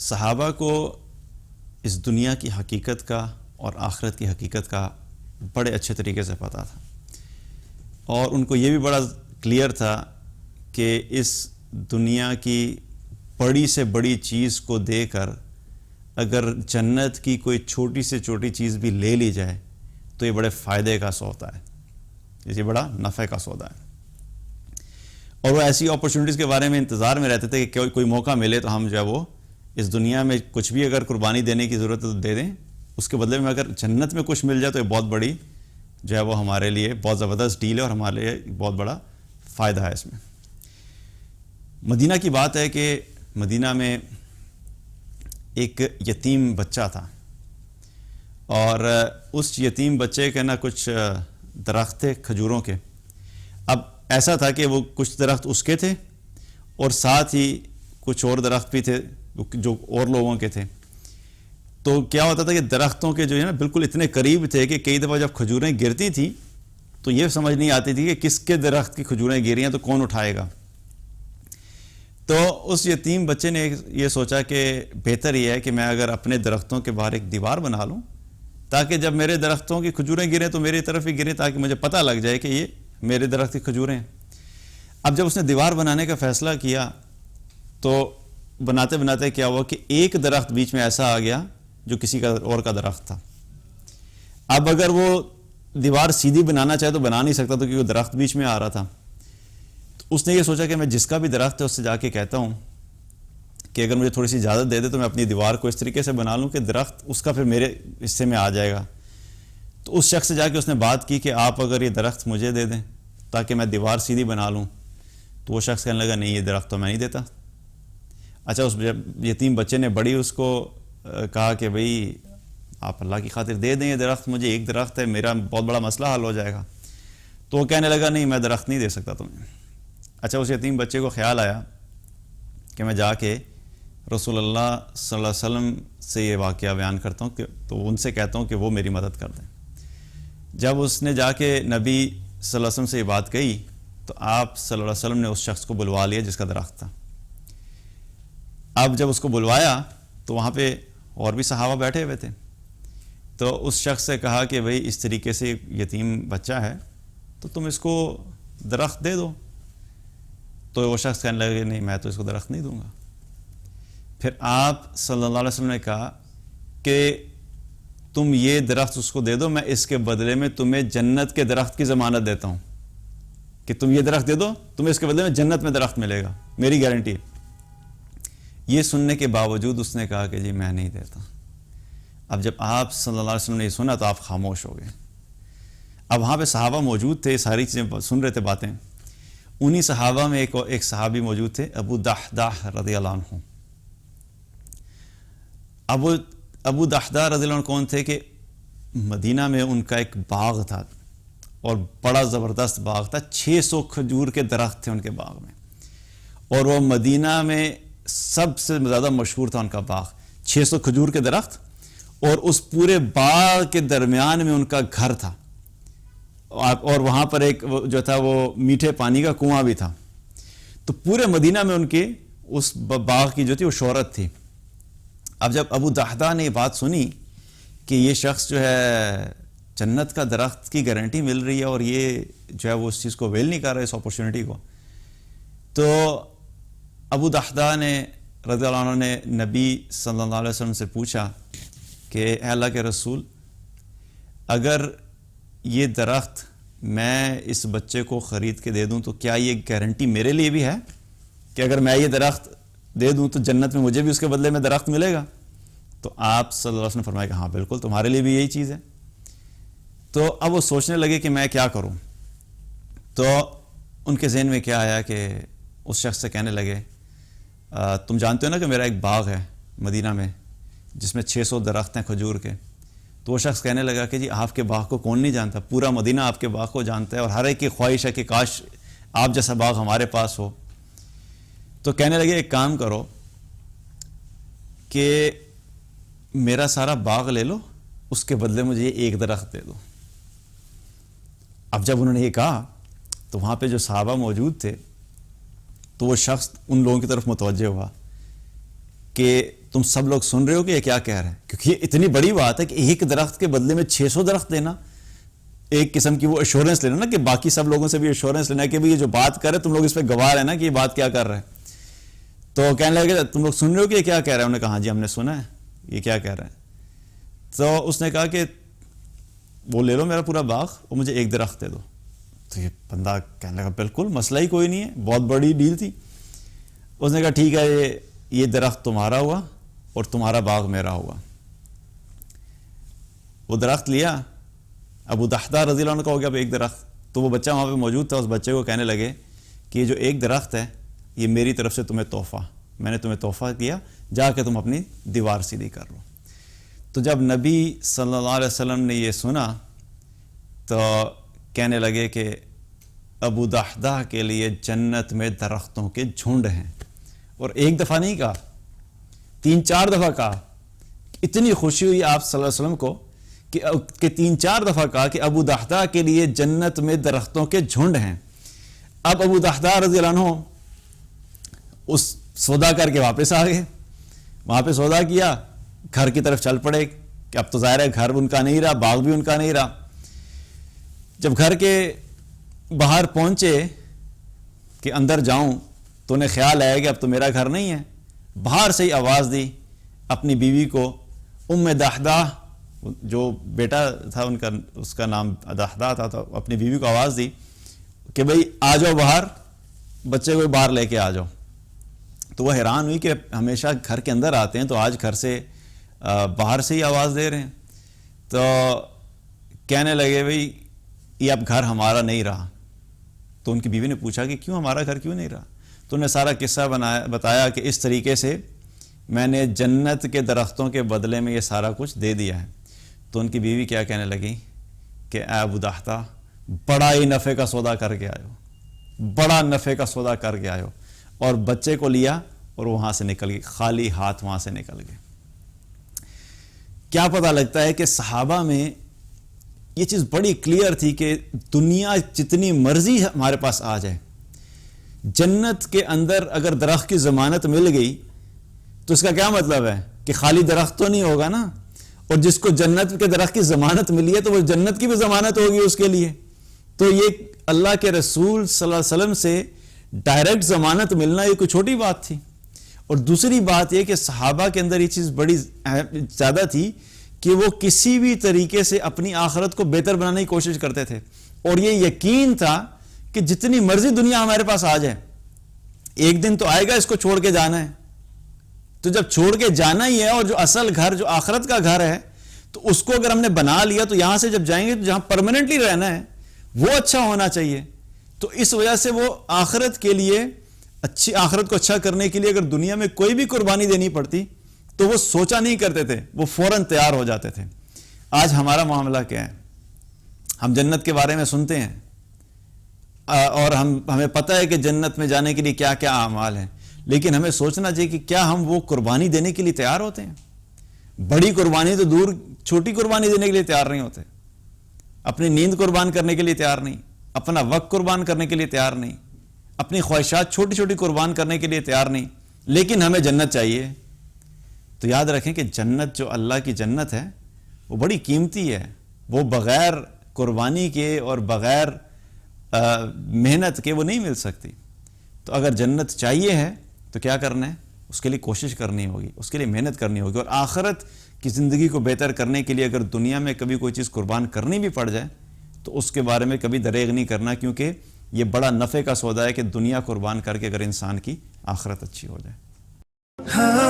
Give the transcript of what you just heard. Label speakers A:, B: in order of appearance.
A: صحابہ کو اس دنیا کی حقیقت کا اور آخرت کی حقیقت کا بڑے اچھے طریقے سے پتہ تھا، اور ان کو یہ بھی بڑا کلیئر تھا کہ اس دنیا کی بڑی سے بڑی چیز کو دے کر اگر جنت کی کوئی چھوٹی سے چھوٹی چیز بھی لے لی جائے تو یہ بڑے فائدے کا سودا ہے، یہ بڑا نفع کا سودا ہے۔ اور وہ ایسی اپرچونٹیز کے بارے میں انتظار میں رہتے تھے کہ کوئی موقع ملے تو ہم جو ہے وہ اس دنیا میں کچھ بھی اگر قربانی دینے کی ضرورت ہے تو دے دیں، اس کے بدلے میں اگر جنت میں کچھ مل جائے تو یہ بہت بڑی جو ہے وہ ہمارے لیے بہت زبردست ڈیل ہے اور ہمارے لیے بہت بڑا فائدہ ہے اس میں۔ مدینہ کی بات ہے کہ مدینہ میں ایک یتیم بچہ تھا، اور اس یتیم بچے کے کچھ درخت تھے کھجوروں کے۔ اب ایسا تھا کہ وہ کچھ درخت اس کے تھے اور ساتھ ہی کچھ اور درخت بھی تھے جو اور لوگوں کے تھے۔ تو کیا ہوتا تھا کہ درختوں کے جو ہے نا بالکل اتنے قریب تھے کہ کئی دفعہ جب کھجوریں گرتی تھیں تو یہ سمجھ نہیں آتی تھی کہ کس کے درخت کی کھجوریں گری ہیں تو کون اٹھائے گا۔ تو اس یتیم بچے نے یہ سوچا کہ بہتر یہ ہے کہ میں اگر اپنے درختوں کے باہر ایک دیوار بنا لوں تاکہ جب میرے درختوں کی کھجوریں گریں تو میری طرف ہی گریں، تاکہ مجھے پتہ لگ جائے کہ یہ میرے درخت کی کھجوریں ہیں۔ اب جب اس نے دیوار بنانے کا فیصلہ کیا تو بناتے بناتے کیا ہوا کہ ایک درخت بیچ میں ایسا آ گیا جو کسی کا اور کا درخت تھا۔ اب اگر وہ دیوار سیدھی بنانا چاہے تو بنا نہیں سکتا تو کیونکہ درخت بیچ میں آ رہا تھا۔ تو اس نے یہ سوچا کہ میں جس کا بھی درخت ہے اس سے جا کے کہتا ہوں کہ اگر مجھے تھوڑی سی اجازت دے دے تو میں اپنی دیوار کو اس طریقے سے بنا لوں کہ درخت اس کا پھر میرے حصے میں آ جائے گا۔ تو اس شخص سے جا کے اس نے بات کی کہ آپ اگر یہ درخت مجھے دے دیں تاکہ میں دیوار سیدھی بنا لوں، تو وہ شخص کہنے لگا نہیں، یہ درخت تو میں نہیں دیتا۔ اچھا، اس یتیم بچے نے بڑی اس کو کہا کہ بھئی آپ اللہ کی خاطر دے دیں یہ درخت، مجھے ایک درخت ہے، میرا بہت بڑا مسئلہ حل ہو جائے گا۔ تو وہ کہنے لگا نہیں، میں درخت نہیں دے سکتا تمہیں۔ اچھا، اس یتیم بچے کو خیال آیا کہ میں جا کے رسول اللہ صلی اللہ علیہ وسلم سے یہ واقعہ بیان کرتا ہوں تو ان سے کہتا ہوں کہ وہ میری مدد کر دیں۔ جب اس نے جا کے نبی صلی اللہ علیہ وسلم سے یہ بات کہی تو آپ صلی اللہ علیہ وسلم نے اس شخص کو بلوا لیا جس کا درخت تھا۔ اب جب اس کو بلوایا تو وہاں پہ اور بھی صحابہ بیٹھے ہوئے تھے، تو اس شخص سے کہا کہ بھئی اس طریقے سے یتیم بچہ ہے تو تم اس کو درخت دے دو۔ تو وہ شخص کہنے لگے نہیں، میں تو اس کو درخت نہیں دوں گا۔ پھر آپ صلی اللہ علیہ وسلم نے کہا کہ تم یہ درخت اس کو دے دو، میں اس کے بدلے میں تمہیں جنت کے درخت کی ضمانت دیتا ہوں کہ تم یہ درخت دے دو، تمہیں اس کے بدلے میں جنت میں درخت ملے گا، میری گارنٹی ہے۔ یہ سننے کے باوجود اس نے کہا کہ جی میں نہیں دیتا۔ اب جب آپ صلی اللہ علیہ وسلم نے یہ سنا تو آپ خاموش ہو گئے۔ اب وہاں پہ صحابہ موجود تھے، ساری چیزیں سن رہے تھے باتیں۔ انہی صحابہ میں ایک صحابی موجود تھے، ابو دحداح رضی اللہ عنہ۔ ابو دحداح رضی اللہ عنہ کون تھے کہ مدینہ میں ان کا ایک باغ تھا، اور بڑا زبردست باغ تھا، 600 کھجور کے درخت تھے ان کے باغ میں، اور وہ مدینہ میں سب سے زیادہ مشہور تھا ان کا باغ، 600 کھجور کے درخت، اور اس پورے باغ کے درمیان میں ان کا گھر تھا، اور وہاں پر ایک جو تھا وہ میٹھے پانی کا کنواں بھی تھا۔ تو پورے مدینہ میں ان کے اس باغ کی جو تھی وہ شہرت تھی۔ اب جب ابو دحداح نے یہ بات سنی کہ یہ شخص جو ہے جنت کا درخت کی گارنٹی مل رہی ہے اور یہ جو ہے وہ اس چیز کو ویل نہیں کر رہا ہے، اس اپورچونٹی کو، تو ابو دحداح نے رضی اللہ عنہ نے نبی صلی اللہ علیہ وسلم سے پوچھا کہ اے اللہ کے رسول، اگر یہ درخت میں اس بچے کو خرید کے دے دوں تو کیا یہ گارنٹی میرے لیے بھی ہے کہ اگر میں یہ درخت دے دوں تو جنت میں مجھے بھی اس کے بدلے میں درخت ملے گا؟ تو آپ صلی اللہ علیہ وسلم نے فرمایا کہ ہاں بالکل، تمہارے لیے بھی یہی چیز ہے۔ تو اب وہ سوچنے لگے کہ میں کیا کروں۔ تو ان کے ذہن میں کیا آیا کہ اس شخص سے کہنے لگے تم جانتے ہو نا کہ میرا ایک باغ ہے مدینہ میں جس میں 600 درخت ہیں کھجور کے۔ تو وہ شخص کہنے لگا کہ جی آپ کے باغ کو کون نہیں جانتا، پورا مدینہ آپ کے باغ کو جانتا ہے، اور ہر ایک کی خواہش ہے کہ کاش آپ جیسا باغ ہمارے پاس ہو۔ تو کہنے لگے ایک کام کرو کہ میرا سارا باغ لے لو، اس کے بدلے مجھے ایک درخت دے دو۔ اب جب انہوں نے یہ کہا تو وہاں پہ جو صحابہ موجود تھے تو وہ شخص ان لوگوں کی طرف متوجہ ہوا کہ تم سب لوگ سن رہے ہو کہ یہ کیا کہہ رہے ہیں، کیونکہ یہ اتنی بڑی بات ہے کہ ایک درخت کے بدلے میں 600 درخت دینا، ایک قسم کی وہ ایشورنس لینا نا کہ باقی سب لوگوں سے بھی ایشورنس لینا ہے کہ یہ جو بات کر رہے تم لوگ اس پہ گواہ رہے نا کہ یہ بات کیا کر رہے ہیں. تو کہنے لگے تم لوگ سن رہے ہو کہ یہ کیا کہہ رہے ہیں؟ انہوں نے کہا ہاں جی ہم نے سنا ہے یہ کیا کہہ رہے ہیں. تو اس نے کہا کہ وہ لے لو میرا پورا باغ اور مجھے ایک درخت دے دو. تو یہ بندہ کہنے لگا بالکل مسئلہ ہی کوئی نہیں ہے، بہت بڑی ڈیل تھی. اس نے کہا ٹھیک ہے یہ درخت تمہارا ہوا اور تمہارا باغ میرا ہوا. وہ درخت لیا، ابو دحدہ رضی اللہ عنہ کا ہو گیا اب ایک درخت. تو وہ بچہ وہاں پہ موجود تھا، اس بچے کو کہنے لگے کہ یہ جو ایک درخت ہے یہ میری طرف سے تمہیں تحفہ، میں نے تمہیں تحفہ کیا، جا کے تم اپنی دیوار سیدھی کر لو. تو جب نبی صلی اللہ علیہ وسلم نے یہ سنا تو کہنے لگے کہ ابو دحدہ کے لیے جنت میں درختوں کے جھنڈ ہیں. اور ایک دفعہ نہیں کہا، 3-4 دفعہ کہا. اتنی خوشی ہوئی آپ صلی اللہ علیہ وسلم کو کہ 3-4 دفعہ کہا کہ ابو دحدہ کے لیے جنت میں درختوں کے جھنڈ ہیں. اب ابو دحدہ رضی اللہ عنہ اس سودا کر کے واپس آ گئے، وہاں پہ سودا کیا، گھر کی طرف چل پڑے کہ اب تو ظاہر ہے گھر ان کا نہیں رہا، باغ بھی ان کا نہیں رہا. جب گھر کے باہر پہنچے کہ اندر جاؤں تو انہیں خیال آیا کہ اب تو میرا گھر نہیں ہے. باہر سے ہی آواز دی اپنی بیوی کو، ام دحدہ، جو بیٹا تھا ان کا اس کا نام دحدہ تھا، تو اپنی بیوی کو آواز دی کہ بھئی آ جاؤ باہر، بچے کو باہر لے کے آ جاؤ. تو وہ حیران ہوئی کہ ہمیشہ گھر کے اندر آتے ہیں تو آج گھر سے باہر سے ہی آواز دے رہے ہیں. تو کہنے لگے بھئی یہ اب گھر ہمارا نہیں رہا. تو ان کی بیوی نے پوچھا کہ کیوں ہمارا گھر کیوں نہیں رہا؟ تو انہیں سارا قصہ بتایا کہ اس طریقے سے میں نے جنت کے درختوں کے بدلے میں یہ سارا کچھ دے دیا ہے. تو ان کی بیوی کیا کہنے لگی کہ اے ابو دحدہ بڑا ہی نفع کا سودا کر کے آئے ہو، بڑا نفع کا سودا کر کے آئے ہو. اور بچے کو لیا اور وہاں سے نکل گئی، خالی ہاتھ وہاں سے نکل گئے. کیا پتہ لگتا ہے کہ صحابہ میں یہ چیز بڑی کلیئر تھی کہ دنیا جتنی مرضی ہمارے پاس آ جائے، جنت کے اندر اگر درخت کی ضمانت مل گئی تو اس کا کیا مطلب ہے کہ خالی درخت تو نہیں ہوگا نا. اور جس کو جنت کے درخت کی ضمانت ملی ہے تو وہ جنت کی بھی ضمانت ہوگی اس کے لیے. تو یہ اللہ کے رسول صلی اللہ علیہ وسلم سے ڈائریکٹ ضمانت ملنا یہ کوئی چھوٹی بات تھی. اور دوسری بات یہ کہ صحابہ کے اندر یہ چیز بڑی زیادہ تھی کہ وہ کسی بھی طریقے سے اپنی آخرت کو بہتر بنانے کی کوشش کرتے تھے. اور یہ یقین تھا کہ جتنی مرضی دنیا ہمارے پاس آ جائے ایک دن تو آئے گا اس کو چھوڑ کے جانا ہے. تو جب چھوڑ کے جانا ہی ہے اور جو اصل گھر جو آخرت کا گھر ہے تو اس کو اگر ہم نے بنا لیا تو یہاں سے جب جائیں گے تو جہاں پرماننٹلی رہنا ہے وہ اچھا ہونا چاہیے. تو اس وجہ سے وہ آخرت کے لیے اچھی آخرت کو اچھا کرنے کے لیے اگر دنیا میں کوئی بھی قربانی دینی پڑتی تو وہ سوچا نہیں کرتے تھے، وہ فوراً تیار ہو جاتے تھے. آج ہمارا معاملہ کیا ہے؟ ہم جنت کے بارے میں سنتے ہیں اور ہمیں پتہ ہے کہ جنت میں جانے کے لیے کیا کیا اعمال ہیں، لیکن ہمیں سوچنا چاہیے کہ کیا ہم وہ قربانی دینے کے لیے تیار ہوتے ہیں؟ بڑی قربانی تو دور، چھوٹی قربانی دینے کے لیے تیار نہیں ہوتے. اپنی نیند قربان کرنے کے لیے تیار نہیں، اپنا وقت قربان کرنے کے لیے تیار نہیں، اپنی خواہشات چھوٹی چھوٹی قربان کرنے کے لیے تیار نہیں، لیکن ہمیں جنت چاہیے. تو یاد رکھیں کہ جنت جو اللہ کی جنت ہے وہ بڑی قیمتی ہے، وہ بغیر قربانی کے اور بغیر محنت کے وہ نہیں مل سکتی. تو اگر جنت چاہیے ہے تو کیا کرنا ہے؟ اس کے لیے کوشش کرنی ہوگی، اس کے لیے محنت کرنی ہوگی. اور آخرت کی زندگی کو بہتر کرنے کے لیے اگر دنیا میں کبھی کوئی چیز قربان کرنی بھی پڑ جائے تو اس کے بارے میں کبھی دریغ نہیں کرنا، کیونکہ یہ بڑا نفع کا سودا ہے کہ دنیا قربان کر کے اگر انسان کی آخرت اچھی ہو جائے.